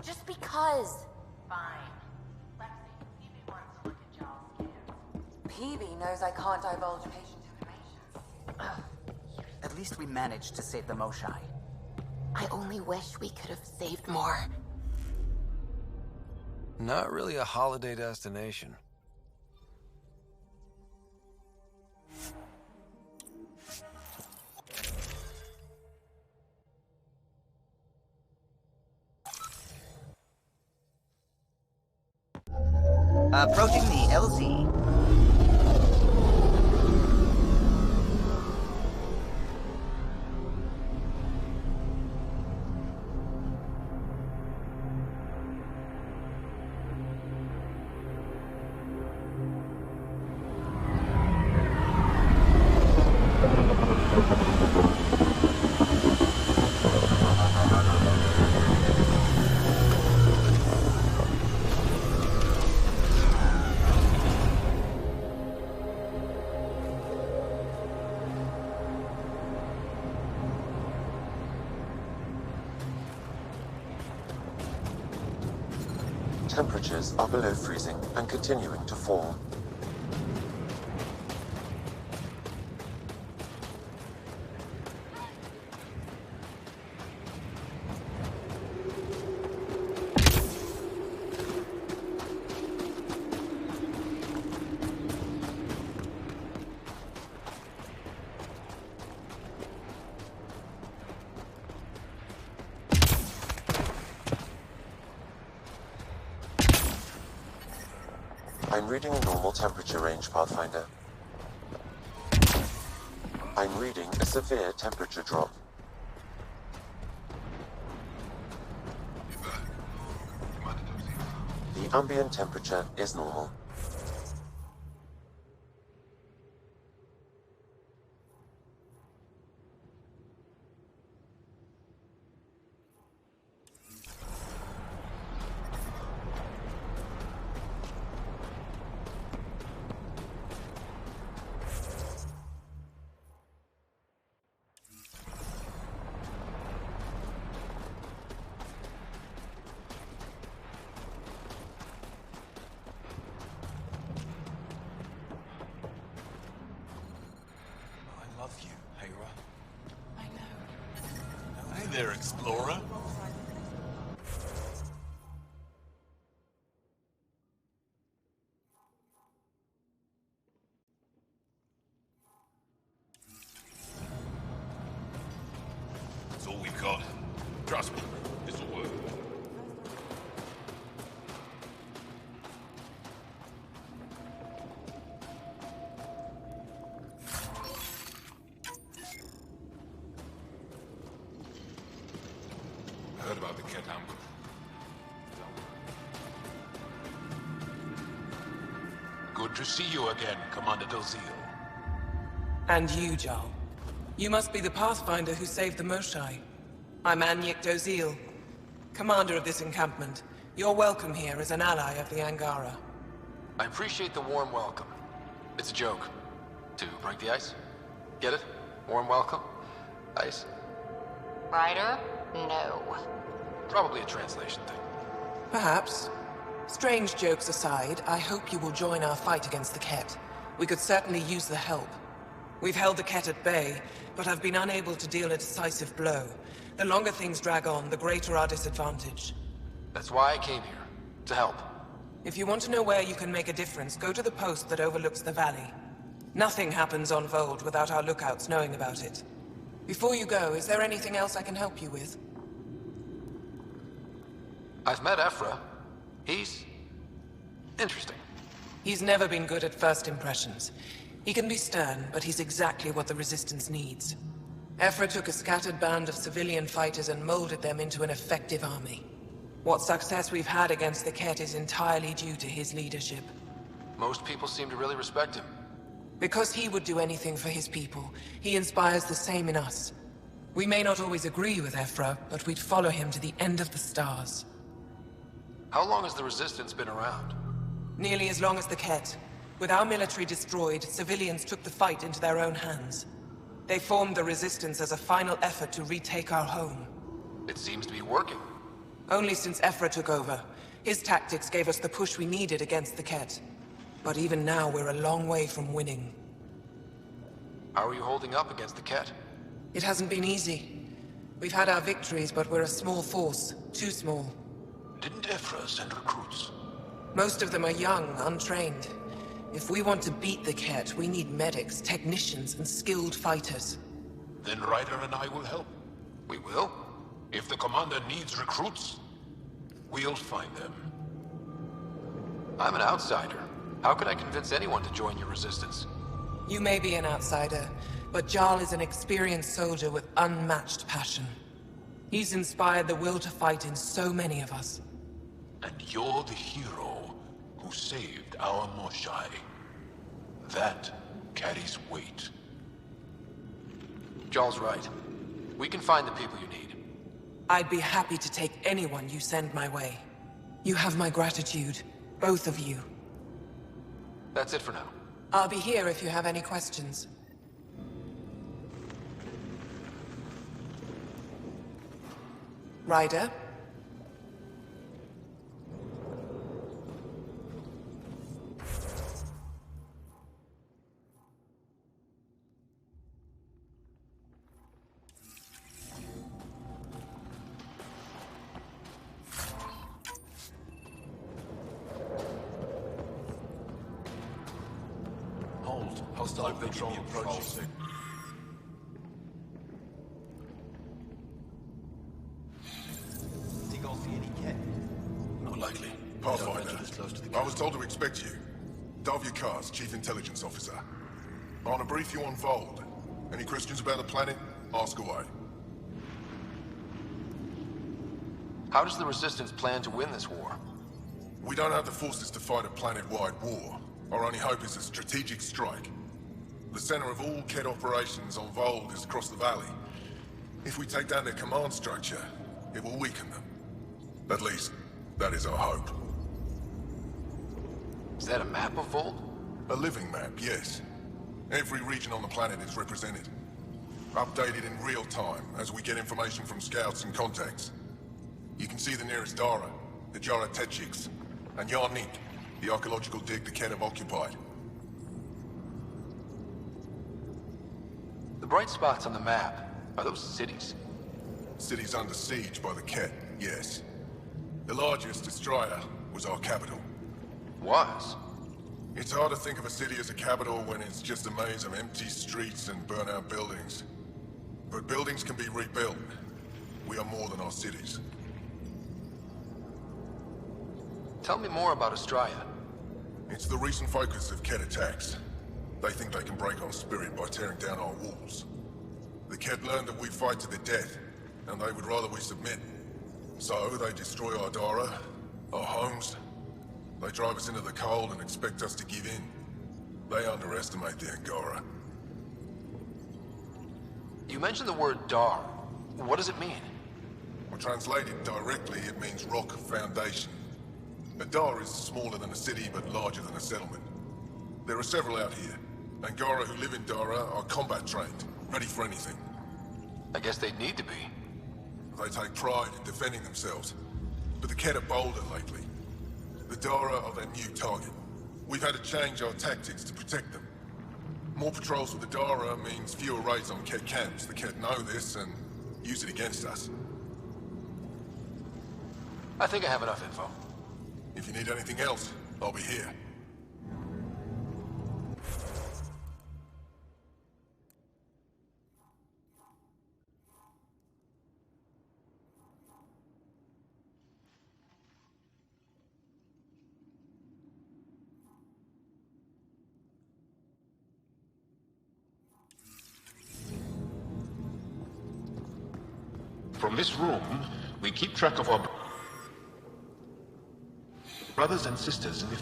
Just because. Fine. Lexi, Phoebe wants to look at y'all's scans. Peavy knows I can't divulge patient information. At least we managed to save the Moshai. I only wish we could have saved more. Not really a holiday destination. Approaching the LZ. Temperatures are below freezing and continuing to fall. I'm reading a normal temperature range, Pathfinder. I'm reading a severe temperature drop. The ambient temperature is normal. Hey there, Explorer. That's all we've got. Trust me, this'll work. Heard about the Ket ambush. Good to see you again, Commander Dozil. And you, Jarl. You must be the Pathfinder who saved the Moshai. I'm Anyik Dozil, commander of this encampment. You're welcome here as an ally of the Angara. I appreciate the warm welcome. It's a joke. To break the ice? Get it? Warm welcome? Ice? Ryder? No. Probably a translation thing. Perhaps. Strange jokes aside, I hope you will join our fight against the Ket. We could certainly use the help. We've held the Ket at bay, but have been unable to deal a decisive blow. The longer things drag on, the greater our disadvantage. That's why I came here. To help. If you want to know where you can make a difference, go to the post that overlooks the valley. Nothing happens on Vold without our lookouts knowing about it. Before you go, is there anything else I can help you with? I've met Ephra. He's... interesting. He's never been good at first impressions. He can be stern, but he's exactly what the Resistance needs. Ephra took a scattered band of civilian fighters and molded them into an effective army. What success we've had against the Ket is entirely due to his leadership. Most people seem to really respect him. Because he would do anything for his people, he inspires the same in us. We may not always agree with Ephra, but we'd follow him to the end of the stars. How long has the Resistance been around? Nearly as long as the Ket. With our military destroyed, civilians took the fight into their own hands. They formed the Resistance as a final effort to retake our home. It seems to be working. Only since Ephra took over. His tactics gave us the push we needed against the Ket. But even now, we're a long way from winning. How are you holding up against the Ket? It hasn't been easy. We've had our victories, but we're a small force. Too small. Didn't Ephra send recruits? Most of them are young, untrained. If we want to beat the Ket, we need medics, technicians, and skilled fighters. Then Ryder and I will help. We will? If the commander needs recruits, we'll find them. I'm an outsider. How can I convince anyone to join your resistance? You may be an outsider, but Jarl is an experienced soldier with unmatched passion. He's inspired the will to fight in so many of us. And you're the hero who saved our Moshai. That carries weight. Jarl's right. We can find the people you need. I'd be happy to take anyone you send my way. You have my gratitude, both of you. That's it for now. I'll be here if you have any questions. Ryder? Hold. Hostile patrol approaching. Not likely. Pathfinder, I was told to expect you. Davia Kars, Chief Intelligence Officer. I want to brief you on Vold. Any questions about the planet? Ask away. How does the Resistance plan to win this war? We don't have the forces to fight a planet-wide war. Our only hope is a strategic strike. The center of all Ket operations on Vold is across the valley. If we take down their command structure, it will weaken them. At least, that is our hope. Is that a map of Volt? A living map, yes. Every region on the planet is represented. Updated in real time as we get information from scouts and contacts. You can see the nearest Dara, the Jara Tetchiks, and Yarnik, the archaeological dig the Ket have occupied. The bright spots on the map, are those cities? Cities under siege by the Ket, yes. The largest, Destroyer, was our capital. Was? It's hard to think of a city as a capital when it's just a maze of empty streets and burnt-out buildings. But buildings can be rebuilt. We are more than our cities. Tell me more about Astraea. It's the recent focus of Ket attacks. They think they can break our spirit by tearing down our walls. The Ket learned that we fight to the death, and they would rather we submit. So they destroy our Dara, our homes. They drive us into the cold and expect us to give in. They underestimate the Angara. You mentioned the word Dar. What does it mean? Well, translated directly, it means rock foundation. A Dar is smaller than a city, but larger than a settlement. There are several out here. Angara who live in Dara are combat trained, ready for anything. I guess they'd need to be. They take pride in defending themselves. But the Ket are bolder lately. The Dara are their new target. We've had to change our tactics to protect them. More patrols with the Dara means fewer raids on Ket camps. The Ket know this and use it against us. I think I have enough info. If you need anything else, I'll be here. From this room, we keep track of our brothers and sisters in the...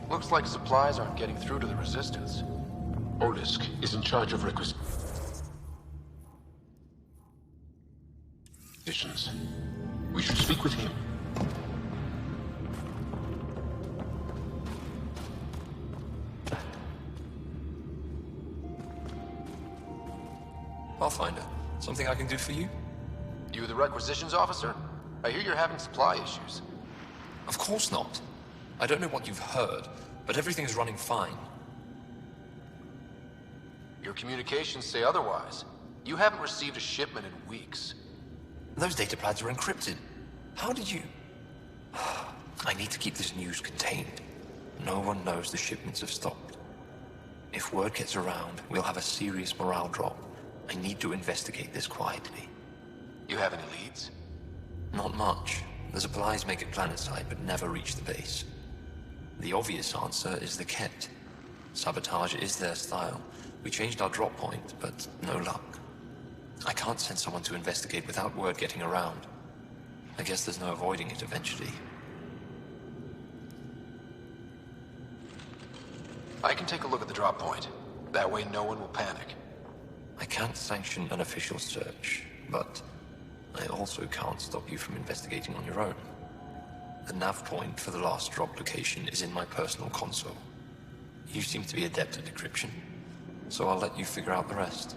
Looks like supplies aren't getting through to the Resistance. Olisk is in charge of requisitions. We should speak with him. Pathfinder, something I can do for you? You the requisitions officer? I hear you're having supply issues. Of course not. I don't know what you've heard, but everything is running fine. Your communications say otherwise. You haven't received a shipment in weeks. Those data pads are encrypted. How did you... I need to keep this news contained. No one knows the shipments have stopped. If word gets around, we'll have a serious morale drop. I need to investigate this quietly. You have any leads? Not much. The supplies make it planetside, but never reach the base. The obvious answer is the Ket. Sabotage is their style. We changed our drop point, but no luck. I can't send someone to investigate without word getting around. I guess there's no avoiding it eventually. I can take a look at the drop point. That way no one will panic. I can't sanction an official search, but I also can't stop you from investigating on your own. The nav point for the last drop location is in my personal console. You seem to be adept at decryption, so I'll let you figure out the rest.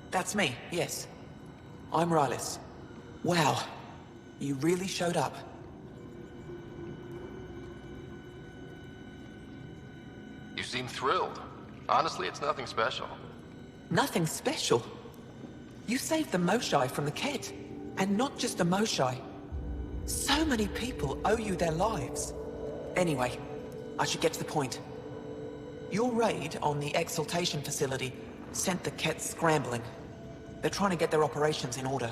That's me, yes. I'm Rylis. Wow, you really showed up. You seem thrilled. Honestly, it's nothing special. Nothing special? You saved the Moshai from the Ket. And not just the Moshai. So many people owe you their lives. Anyway, I should get to the point. Your raid on the Exaltation facility sent the Ket scrambling. They're trying to get their operations in order.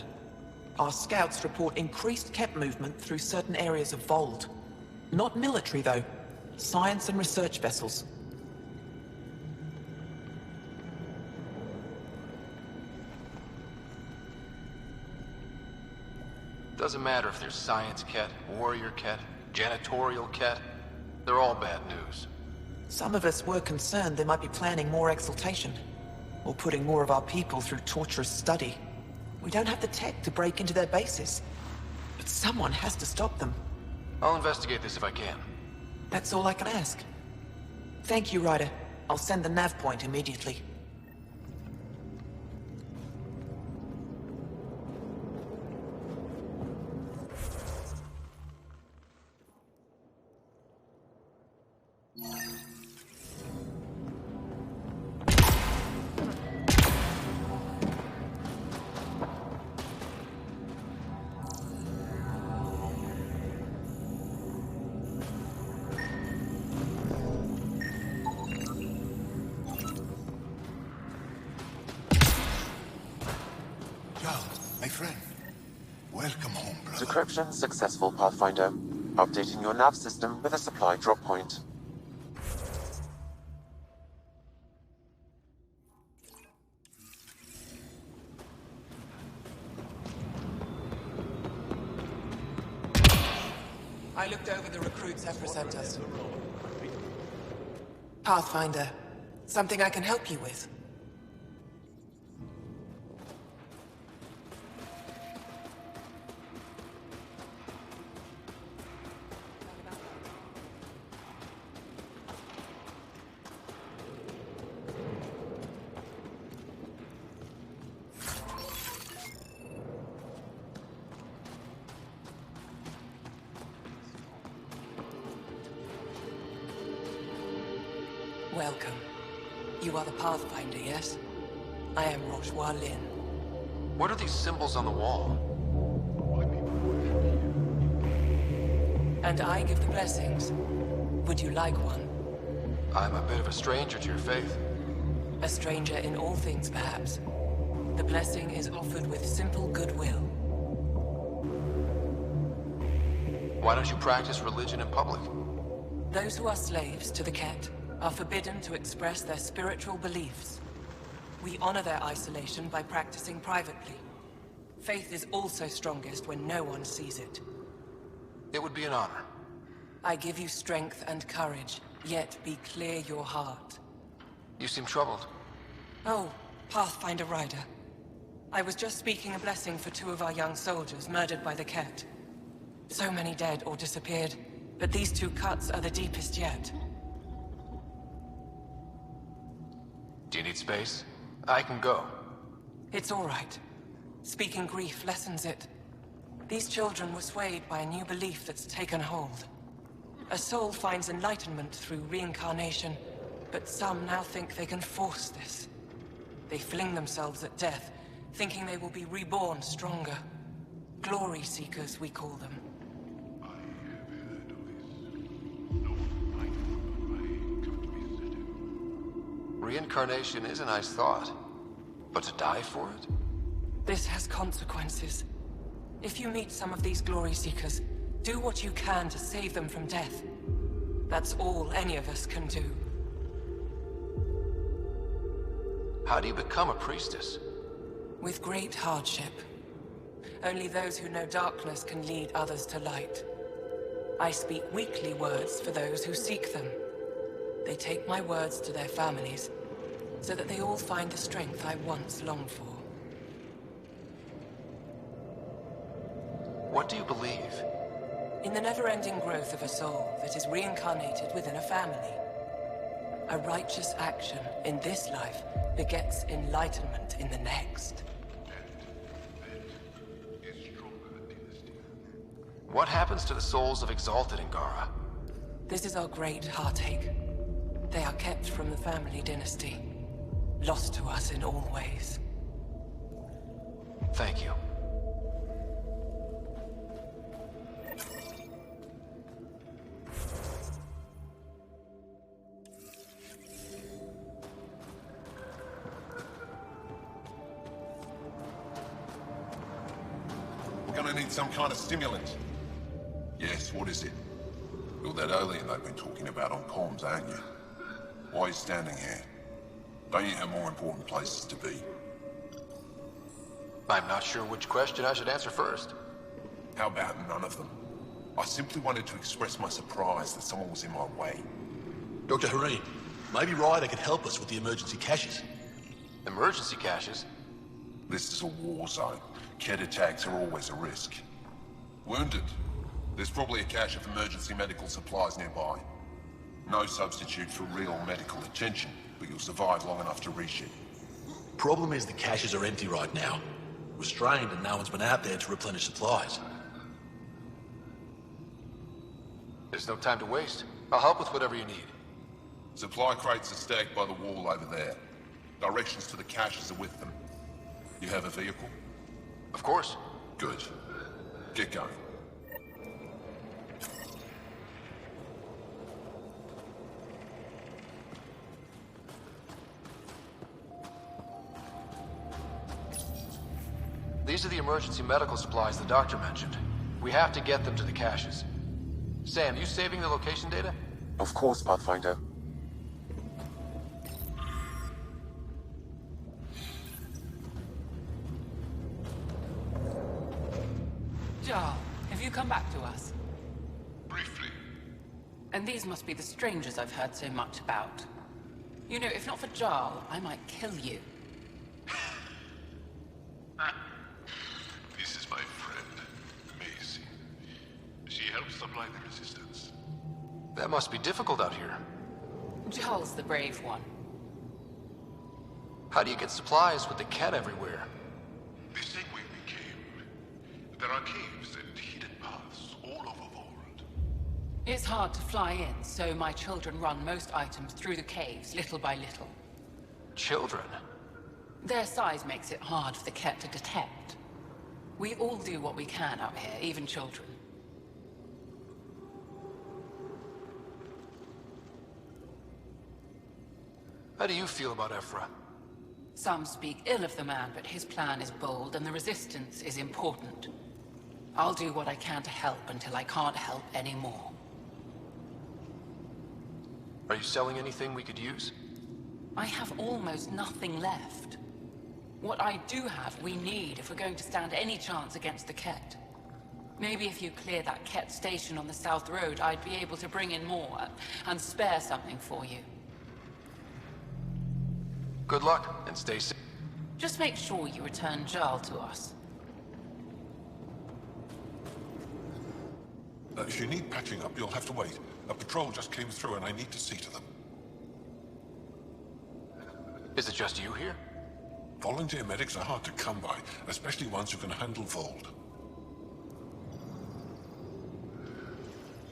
Our scouts report increased Ket movement through certain areas of Vold. Not military, though. Science and research vessels. Doesn't matter if there's science Ket, warrior Ket, janitorial Ket. They're all bad news. Some of us were concerned they might be planning more exaltation, or putting more of our people through torturous study. We don't have the tech to break into their bases, but someone has to stop them. I'll investigate this if I can. That's all I can ask. Thank you, Ryder. I'll send the nav point immediately. My friend, welcome home, brother. Decryption successful, Pathfinder. Updating your nav system with a supply drop point. I looked over the recruits Ephra sent us. Pathfinder, something I can help you with? Welcome. You are the Pathfinder, yes? I am Rochua Lin. What are these symbols on the wall? And I give the blessings. Would you like one? I'm a bit of a stranger to your faith. A stranger in all things, perhaps. The blessing is offered with simple goodwill. Why don't you practice religion in public? Those who are slaves to the Ket are forbidden to express their spiritual beliefs. We honor their isolation by practicing privately. Faith is also strongest when no one sees it. It would be an honor. I give you strength and courage, yet be clear your heart. You seem troubled. Oh, Pathfinder Ryder. I was just speaking a blessing for 2 of our young soldiers murdered by the Ket. So many dead or disappeared, but these 2 cuts are the deepest yet. Do you need space? I can go. It's all right. Speaking grief lessens it. These children were swayed by a new belief that's taken hold. A soul finds enlightenment through reincarnation, but some now think they can force this. They fling themselves at death, thinking they will be reborn stronger. Glory seekers, we call them. Reincarnation is a nice thought, but to die for it? This has consequences. If you meet some of these glory seekers, do what you can to save them from death. That's all any of us can do. How do you become a priestess? With great hardship. Only those who know darkness can lead others to light. I speak weekly words for those who seek them. They take my words to their families, so that they all find the strength I once longed for. What do you believe? In the never-ending growth of a soul that is reincarnated within a family. A righteous action in this life begets enlightenment in the next. What happens to the souls of Exalted in Gara? This is our great heartache. They are kept from the family dynasty. Lost to us in all ways. Thank you. We're gonna need some kind of stimulant. Yes, what is it? You're that alien they've been talking about on comms, aren't you? Why are you standing here? Don't you have more important places to be? I'm not sure which question I should answer first. How about none of them? I simply wanted to express my surprise that someone was in my way. Dr. Hareen, maybe Ryder could help us with the emergency caches. Emergency caches? This is a war zone. Ket attacks are always a risk. Wounded. There's probably a cache of emergency medical supplies nearby. No substitute for real medical attention, but you'll survive long enough to reship. Problem is the caches are empty right now. Restrained and no one's been out there to replenish supplies. There's no time to waste. I'll help with whatever you need. Supply crates are stacked by the wall over there. Directions to the caches are with them. You have a vehicle? Of course. Good. Get going. These are the emergency medical supplies the doctor mentioned. We have to get them to the caches. Sam, you saving the location data? Of course, Pathfinder. Jarl, have you come back to us? Briefly. And these must be the strangers I've heard so much about. You know, if not for Jarl, I might kill you. This is my friend, Macy. She helps supply the resistance. That must be difficult out here. Jarl's the brave one. How do you get supplies with the cat everywhere? The same way we came. There are caves and hidden paths all over Vold. It's hard to fly in, so my children run most items through the caves, little by little. Children? Their size makes it hard for the cat to detect. We all do what we can out here, even children. How do you feel about Ephra? Some speak ill of the man, but his plan is bold and the resistance is important. I'll do what I can to help until I can't help anymore. Are you selling anything we could use? I have almost nothing left. What I do have, we need if we're going to stand any chance against the Ket. Maybe if you clear that Ket station on the South Road, I'd be able to bring in more and spare something for you. Good luck, and stay safe. Just make sure you return Jarl to us. If you need patching up, you'll have to wait. A patrol just came through and I need to see to them. Is it just you here? Volunteer medics are hard to come by, especially ones who can handle Vold.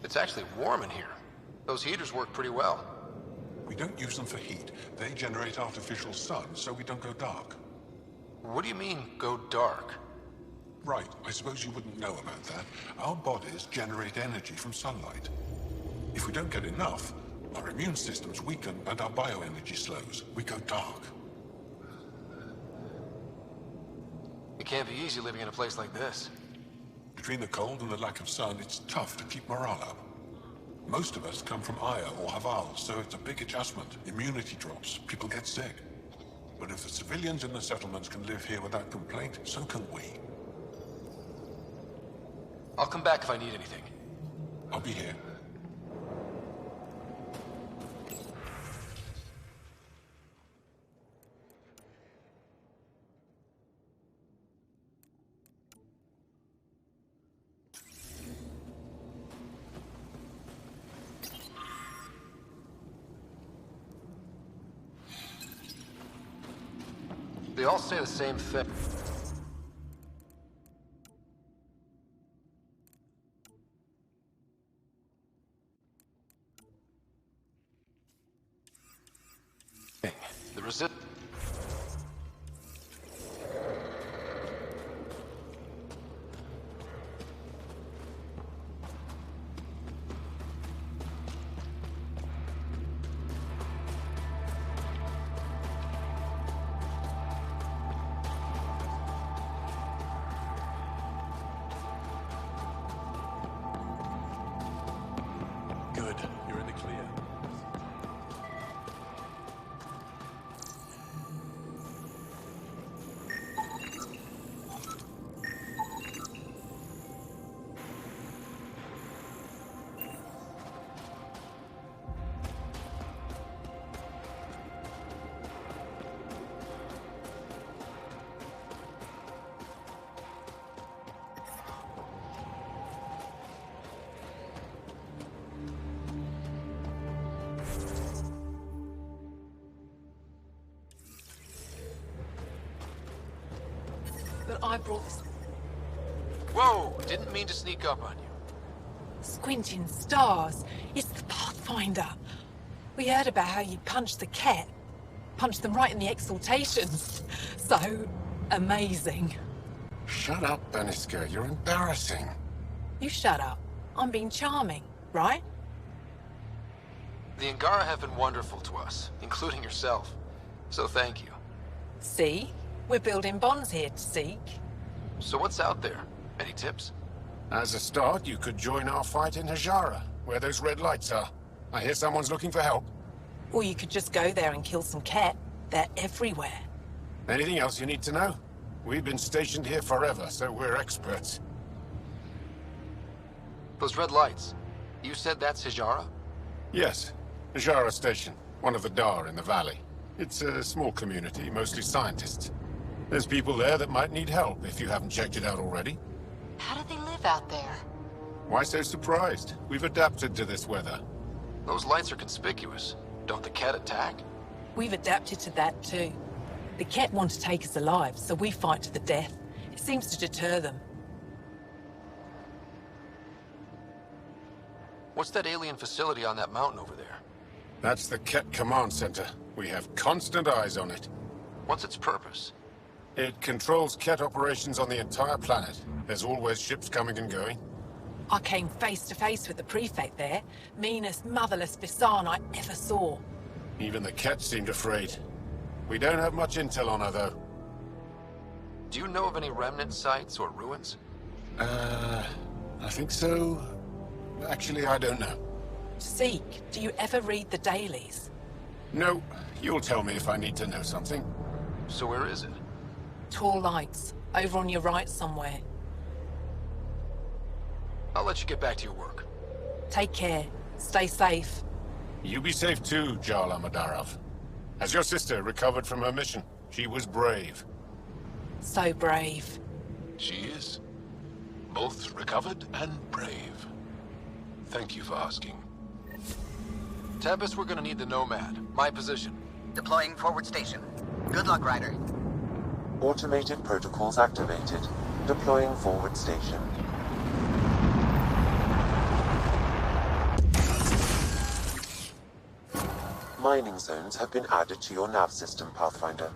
It's actually warm in here. Those heaters work pretty well. We don't use them for heat. They generate artificial sun, so we don't go dark. What do you mean, go dark? Right, I suppose you wouldn't know about that. Our bodies generate energy from sunlight. If we don't get enough, our immune systems weaken and our bioenergy slows. We go dark. It can't be easy living in a place like this. Between the cold and the lack of sun, it's tough to keep morale up. Most of us come from Aya or Haval, so it's a big adjustment. Immunity drops, people get sick. But if the civilians in the settlements can live here without complaint, so can we. I'll come back if I need anything. I'll be here. They all say the same thing. The resist. Good. You're in the clear. But I brought this Whoa! Didn't mean to sneak up on you. squinting stars. It's the Pathfinder. We heard about how you punched the cat. Punched them right in the exaltations. So amazing. Shut up, Beniska. You're embarrassing. You shut up. I'm being charming, right? The Angara have been wonderful to us, including yourself. So thank you. See? We're building bonds here to seek. So what's out there? Any tips? As a start, you could join our fight in Hajara, where those red lights are. I hear someone's looking for help. Or you could just go there and kill some cat. They're everywhere. Anything else you need to know? We've been stationed here forever, so we're experts. Those red lights. You said that's Hijara? Yes, Hajara Station, one of the Dar in the valley. It's a small community, mostly scientists. There's people there that might need help, if you haven't checked it out already. How do they live out there? Why so surprised? We've adapted to this weather. Those lights are conspicuous. Don't the cat attack? We've adapted to that too. The cat want to take us alive, so we fight to the death. It seems to deter them. What's that alien facility on that mountain over there? That's the Ket Command Center. We have constant eyes on it. What's its purpose? It controls Ket operations on the entire planet. There's always ships coming and going. I came face to face with the prefect there. Meanest, motherless Visan I ever saw. Even the Ket seemed afraid. We don't have much intel on her, though. Do you know of any remnant sites or ruins? I think so. Actually, I don't know. Seek, do you ever read the dailies? No, you'll tell me if I need to know something. So where is it? Tall lights, over on your right somewhere. I'll let you get back to your work. Take care. Stay safe. You be safe too, Jarl Amadarov. Has your sister recovered from her mission? She was brave. So brave. She is. Both recovered and brave. Thank you for asking. Tempest, we're gonna need the Nomad. My position. Deploying forward station. Good luck, Ryder. Automated protocols activated. Deploying forward station. Mining zones have been added to your nav system, Pathfinder.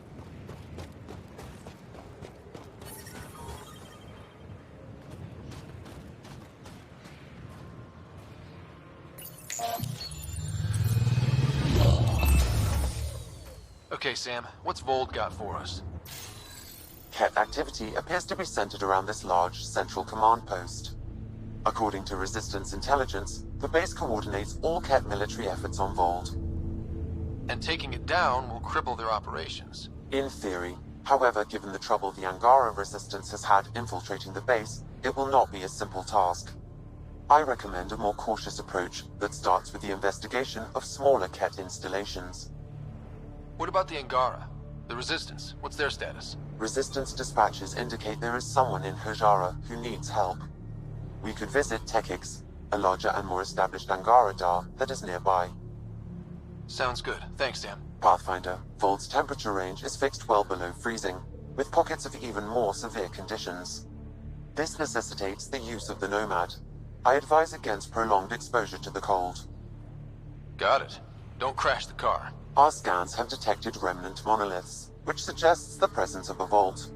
Okay, Sam, what's Vold got for us? Ket activity appears to be centered around this large central command post. According to Resistance intelligence, the base coordinates all Ket military efforts on Vold. And taking it down will cripple their operations. In theory. However, given the trouble the Angara Resistance has had infiltrating the base, it will not be a simple task. I recommend a more cautious approach that starts with the investigation of smaller Ket installations. What about the Angara? The Resistance, what's their status? Resistance dispatches indicate there is someone in Hojara who needs help. We could visit Tekix, a larger and more established Angara Dar that is nearby. Sounds good. Thanks, Sam. Pathfinder, Vold's temperature range is fixed well below freezing, with pockets of even more severe conditions. This necessitates the use of the Nomad. I advise against prolonged exposure to the cold. Got it. Don't crash the car. Our scans have detected remnant monoliths, which suggests the presence of a vault.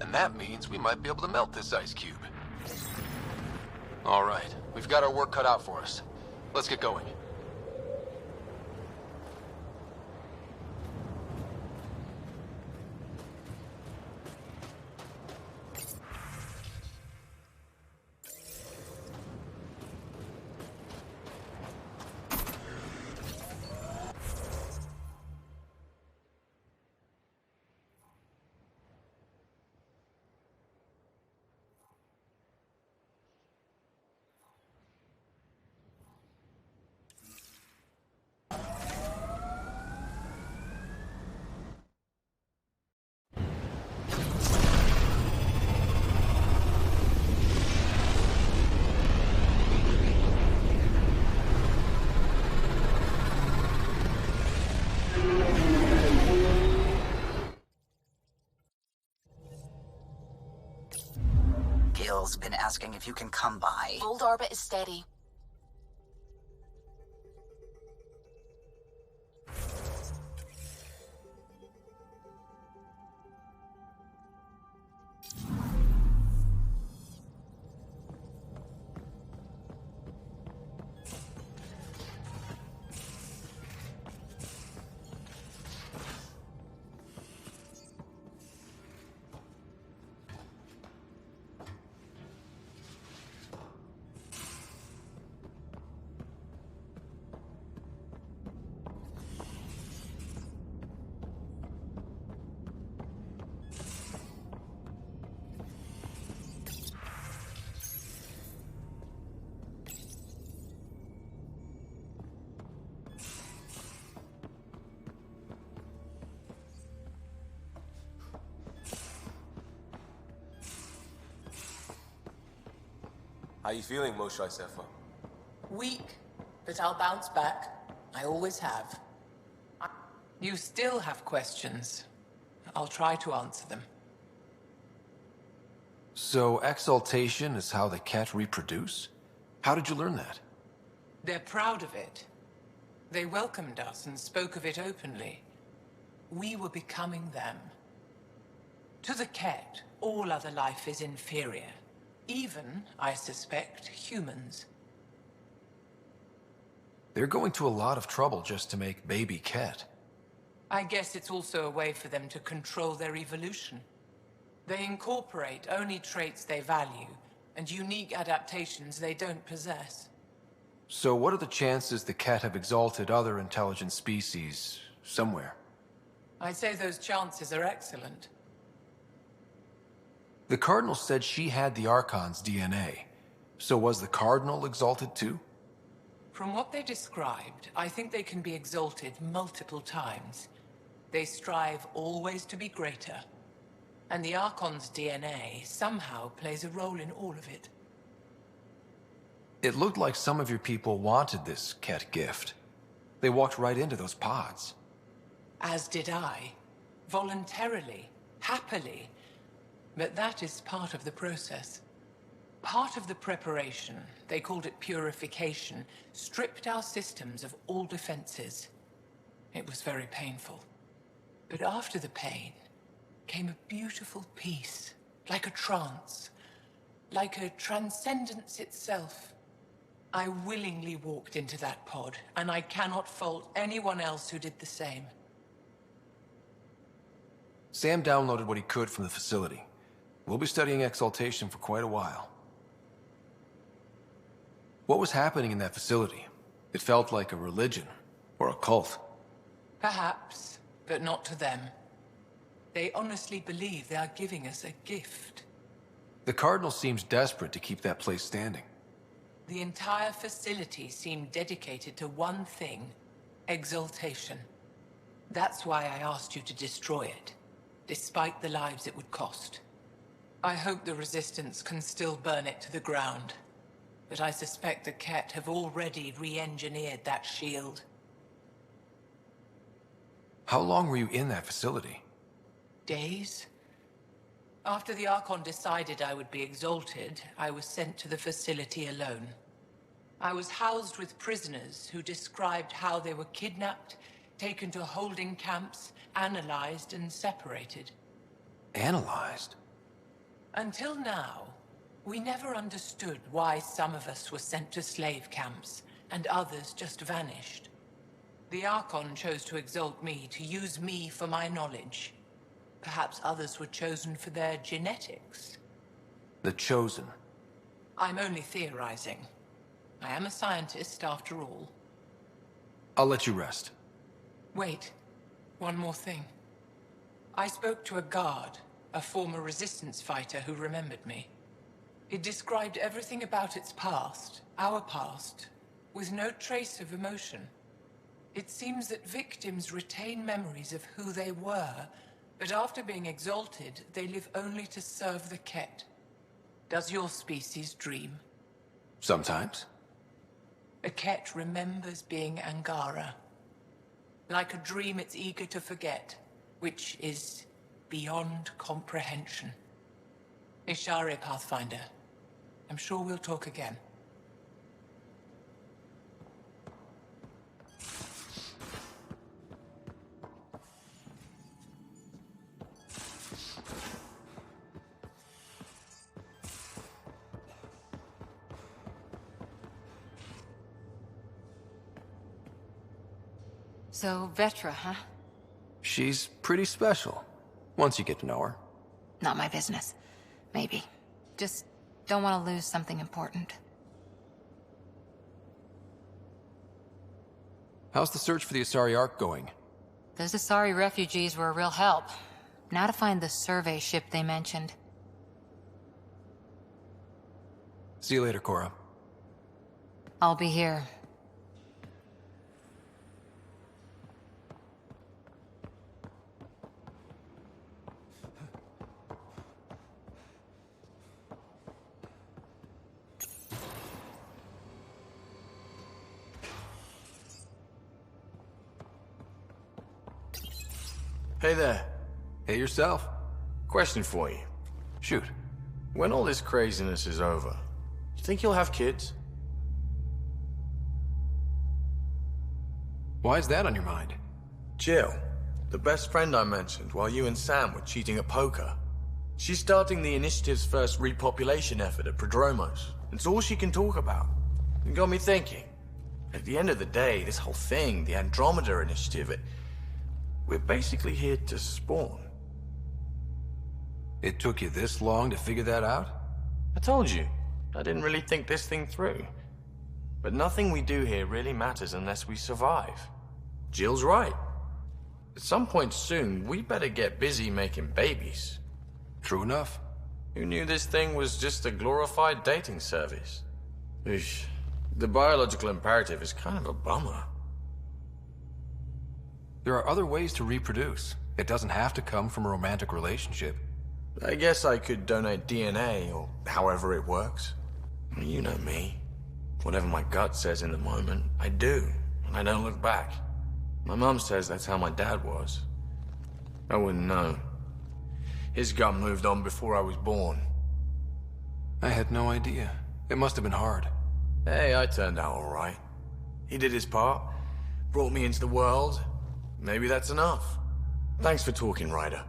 And that means we might be able to melt this ice cube. All right, we've got our work cut out for us. Let's get going. Gil's been asking if you can come by. Old orbit is steady. How you feeling, Moshe Sefa? Weak, but I'll bounce back. I always have. You still have questions. I'll try to answer them. So exaltation is how the Ket reproduce? How did you learn that? They're proud of it. They welcomed us and spoke of it openly. We were becoming them. To the Ket, all other life is inferior. Even, I suspect, humans. They're going to a lot of trouble just to make baby Ket. I guess it's also a way for them to control their evolution. They incorporate only traits they value, and unique adaptations they don't possess. So what are the chances the Ket have exalted other intelligent species somewhere? I'd say those chances are excellent. The Cardinal said she had the Archon's DNA. So was the Cardinal exalted too? From what they described, I think they can be exalted multiple times. They strive always to be greater. And the Archon's DNA somehow plays a role in all of it. It looked like some of your people wanted this Ket gift. They walked right into those pods. As did I. Voluntarily. Happily. But that is part of the process. Part of the preparation, they called it purification, stripped our systems of all defenses. It was very painful. But after the pain came a beautiful peace, like a trance, like a transcendence itself. I willingly walked into that pod, and I cannot fault anyone else who did the same. Sam downloaded what he could from the facility. We'll be studying exaltation for quite a while. What was happening in that facility? It felt like a religion, or a cult. Perhaps, but not to them. They honestly believe they are giving us a gift. The Cardinal seems desperate to keep that place standing. The entire facility seemed dedicated to one thing, exaltation. That's why I asked you to destroy it, despite the lives it would cost. I hope the Resistance can still burn it to the ground, but I suspect the Ket have already re-engineered that shield. How long were you in that facility? Days? After the Archon decided I would be exalted, I was sent to the facility alone. I was housed with prisoners who described how they were kidnapped, taken to holding camps, analyzed and separated. Analyzed? Until now, we never understood why some of us were sent to slave camps and others just vanished. The Archon chose to exalt me, to use me for my knowledge. Perhaps others were chosen for their genetics. The Chosen. I'm only theorizing. I am a scientist, after all. I'll let you rest. Wait. One more thing. I spoke to a guard, a former Resistance fighter who remembered me. It described everything about its past, our past, with no trace of emotion. It seems that victims retain memories of who they were, but after being exalted, they live only to serve the Ket. Does your species dream? Sometimes. A Ket remembers being Angara. Like a dream it's eager to forget, which is beyond comprehension. Ishari, Pathfinder. I'm sure we'll talk again. So, Vetra, huh? She's pretty special, once you get to know her. Not my business. Maybe. Just don't want to lose something important. How's the search for the Asari Ark going? Those Asari refugees were a real help. Now to find the survey ship they mentioned. See you later, Cora. I'll be here. Hey there. Hey yourself. Question for you. Shoot. When all this craziness is over, you think you'll have kids? Why is that on your mind? Jill, the best friend I mentioned while you and Sam were cheating at poker. She's starting the Initiative's first repopulation effort at Prodromos. It's all she can talk about. It got me thinking. At the end of the day, this whole thing, the Andromeda Initiative, we're basically here to spawn. It took you this long to figure that out? I told you, I didn't really think this thing through. But nothing we do here really matters unless we survive. Jill's right. At some point soon, we better get busy making babies. True enough. Who knew this thing was just a glorified dating service? Eesh. The biological imperative is kind of a bummer. There are other ways to reproduce. It doesn't have to come from a romantic relationship. I guess I could donate DNA, or however it works. You know me. Whatever my gut says in the moment, I do, and I don't look back. My mum says that's how my dad was. I wouldn't know. His gut moved on before I was born. I had no idea. It must have been hard. Hey, I turned out all right. He did his part, brought me into the world. Maybe that's enough. Thanks for talking, Ryder.